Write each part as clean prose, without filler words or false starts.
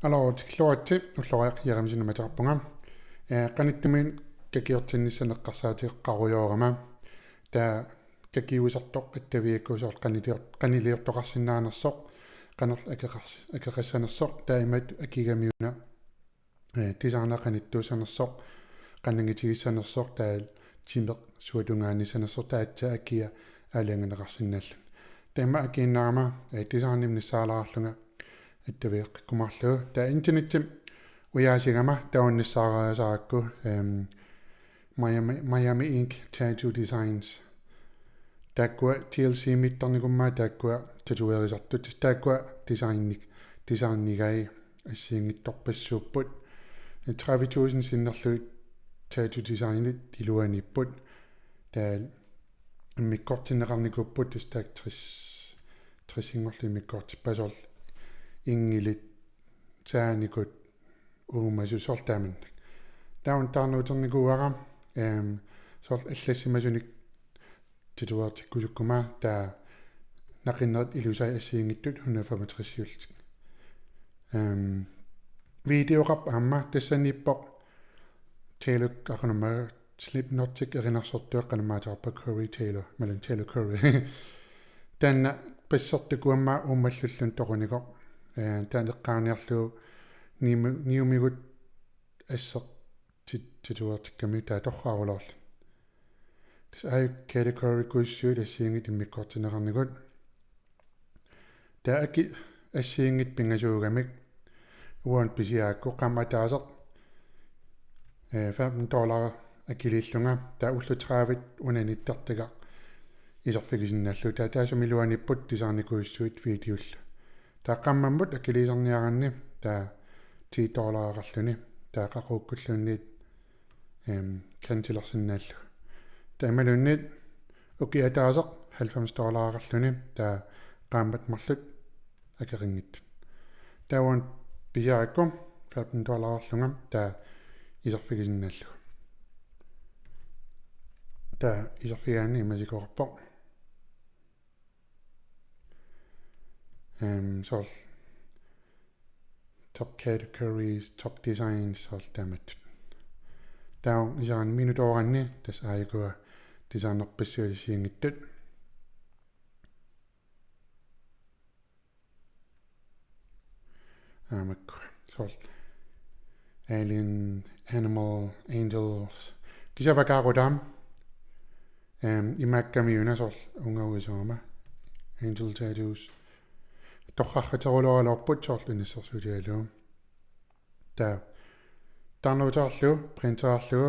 Alors, tikluaratti ulloриaq yaramisinumataqarpunga qanittumin kakiortinnissaneqqarsaatiqqaruyoorama taa kakiuisartoq ittaviakkuusoor qaniliortoqarsinnaanersoq qanerl akeqassanersoq taimat akigamiuna tisarnaqanittuusanersoq qannangitigissanersoq taal timeq suatungaanisanersoq taatsa akia aalianganeqarsinnaallu taima akiinnaarama tisarnimnissaalaarlunga ittaviiqqikkumarlugu taa internettim uyasigama taunnissaaraasaarakku Miami Ink Tattoo Designs taakkua TLC mittarnikummaa taakkua tatueerisartut taakkua designigai assiingittorpassuupput 30.000 sinnerlu tattoo designit iluanipput taa immikkortinneqarnikupput taak 60 ingorlimikkortippasorl ingilit saanikut uumasusortaaman taun taarnuuternikuara sorl аллассимасуник титуартиккусуккума таа нақиннерит илусай ассиингиттут 165 видеоқап аама тассаниппоқ Taylor ақанама Slipknot-тик эринарсортуэққанамаатарпа Corey Taylor малун Taylor Corey танна пассертукуамма ууммаллуллун тоқуникоқ таанеққааниарлуу ниумигут ассеқ титуартикками таа торраарулоорлу тас ай category куиссуит ассиингит иммиккортинеқарникут таа аки ассиингит пингасуугамик уан писиаакку қамматаасеқ $15 акилиллунга таа уллутраавит унаниттартага исерфигисиннааллу таа таасумилуаниппут тисаарникуиссуит видеолла таа қаммаммут акилисерниаранни таа $10 таа қақууккуллуунниит кантилерсиннааллу таамалунниит укиатаасеқ $90 таа qaammat marlut akeringit taawan pisaakkum $15 taa iserfigisinnaallu taa iserfigaanni imasikorpoq sol top categories top designs sol taamat taa isaan minutoranni tas aayukua designerpassualisiingittut sol alien animal angels kisavakaarutaam imakkamiuna sol ungauisooma angel tattoos torrarrateruloralorput sorlunissersuutialuu taa tarnuutarlu printerarlu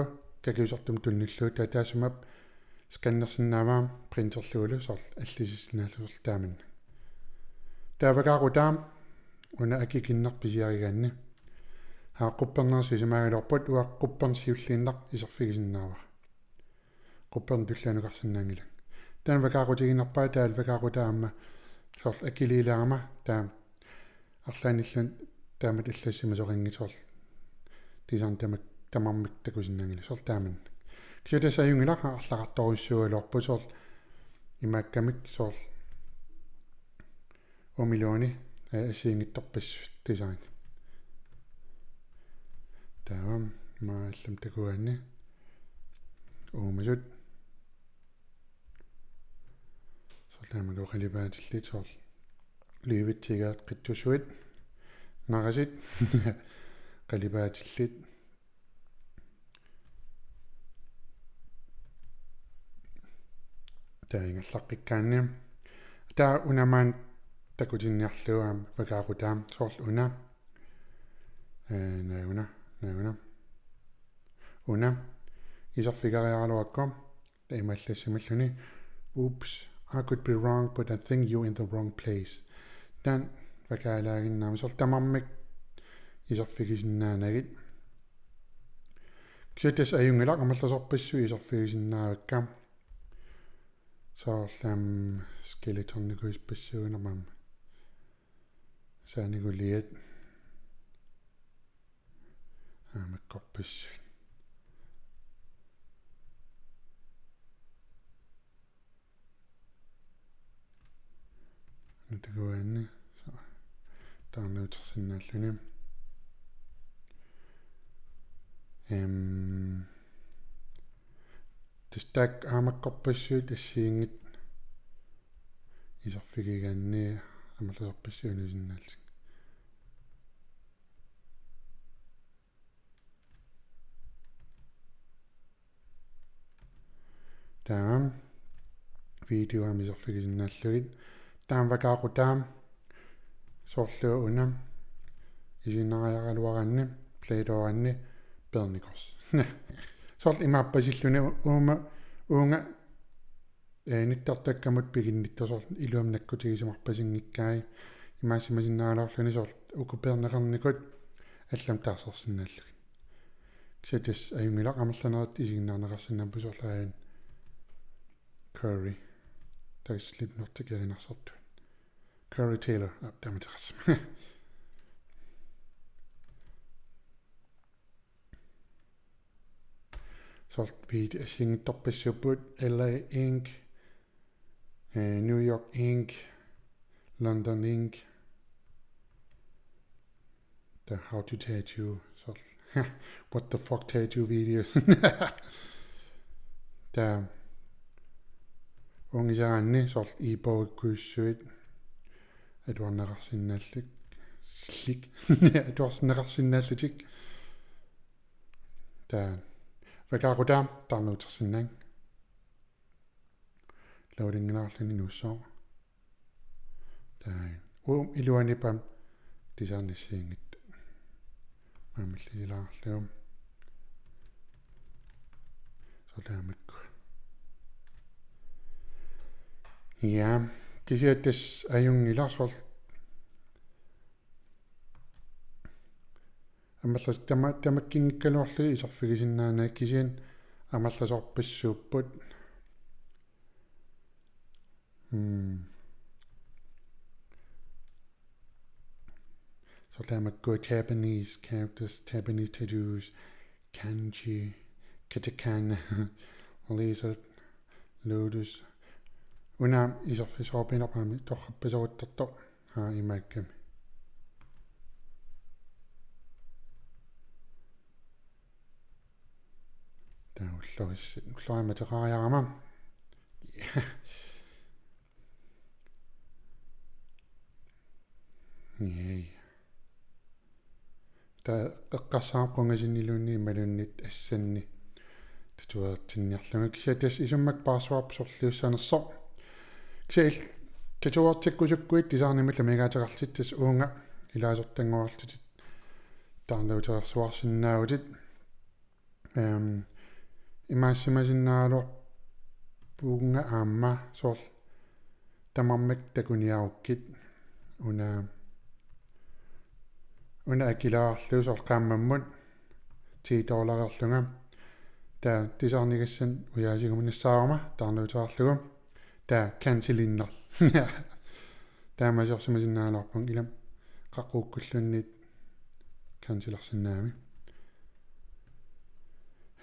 kakiusortum tunnillu taasumap skannersinnaavaam printerluulu sorl allisissinaallu sorl taaman taavakaarutaam una akikinnerpisiarigaanni haaquppernersisimaagalorput uaqquppernissiulliinnaq iserfigisinnaavar quppern tullaanukarsinnaangila taan vakaaqutiginerpaa taal vakaaqutaamma sorl akiliilaarama taa arlaanillun taamat allassimasoqingit sorl tisaan tamak tamarmik takusinnaangila sorl taaman kisiutasajungilaqa arlaqartoruissualorpu sorl imaakkamik sorl umilluani assiingittorpassut design taam maallam takuanni uumasut sorlaamalu qalipaatillit sorl liivittigaat qittusuit narasit qalipaatillit taingallaqqikkaanni taa unamaan takutinniarluaam vakaaqutaam sorl una iserfigariaraluakkom taimallassimalluni oops I could be wrong but I think you're in the wrong place tan vakaalaaginnaami sorl tamarmik iserfigisinnaanagit kisatas ajungilaq amallersorpassu iserfigisinnaavikkam sorlam skeletornikuispassuunermam saaniguliat amakkorpassuit nutaguanni taarnuutersinnaalluni Stack aamakkorpassuut assiingit isarfigigaanni амалласарпассуунусиннааллик таам видео амисарфигисиннааллугит таам вакаақутаам соорлуа унам исинариаралуаранни плейдоранни перникорс сорл имааппасиллуни уунга ниттартаккамут пигинниттосор илуамнаккутигисимарпасингиккаи имаассимасиннаалоорлуни сорл укупернеқарникут аллам таарсерсинааллуги ксатас аюнгилақ амерланерат исигиннаарнеқарсинааппу сорлаавин curry тайслип нортикеринарсарту curry taylor таматеқарс сорт вид асингитторпассуппут LA Inc. New York Inc. London Inc. The how to tattoo sort what the fuck tattoo videos der ungisaanni sort iborgkuissuit adornarsinaallik slik adornarsinaallik der vakarutam tarnuutersinnang loadingnarlani nussoo der iluanipam tisarnissiingit maamallililaarluum solaamakku ja kisiattas ajungilarsol аммаллас тамаккингиккалуарлу исарфигисиннаана кисиан амалласорпассууппут solaamakku Japanese characters Japanese tattoos kanji katakana lizard lotus una isarfisoorpinarpaami torrappasavuttarto imaakkami уллориматерариарама ей та эққарсааққунгасиннилуунни малуннит ассанни татуаатинниарлуга кисатас исуммак пассуарп сорлиуссанерсоо кисаил татуартиккусуккуит тисаарнималла мегаатерарлиттас уунга илаасортангуарлутит таарлаутерсуарсиннаавутит имаассимасиннаалуар пуунга аама соор тамармак такуниауккит уна акилаарлуу соор qaamмаммут $10 та тисаарнигассан уяасигумнассаарма таарнуутаарлугу та канцелиннер таамасерсимасиннаалуарпун илам qaqquukkullunnit канцелерсинаами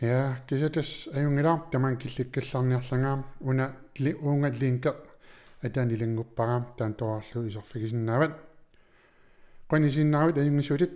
ja kisatas ajungilaar taman killikkallarniarlangaam una uunga linkeq atanilangupparaam taan toarlu isorfigisinnaavut qanisinnaavut ajungisuutit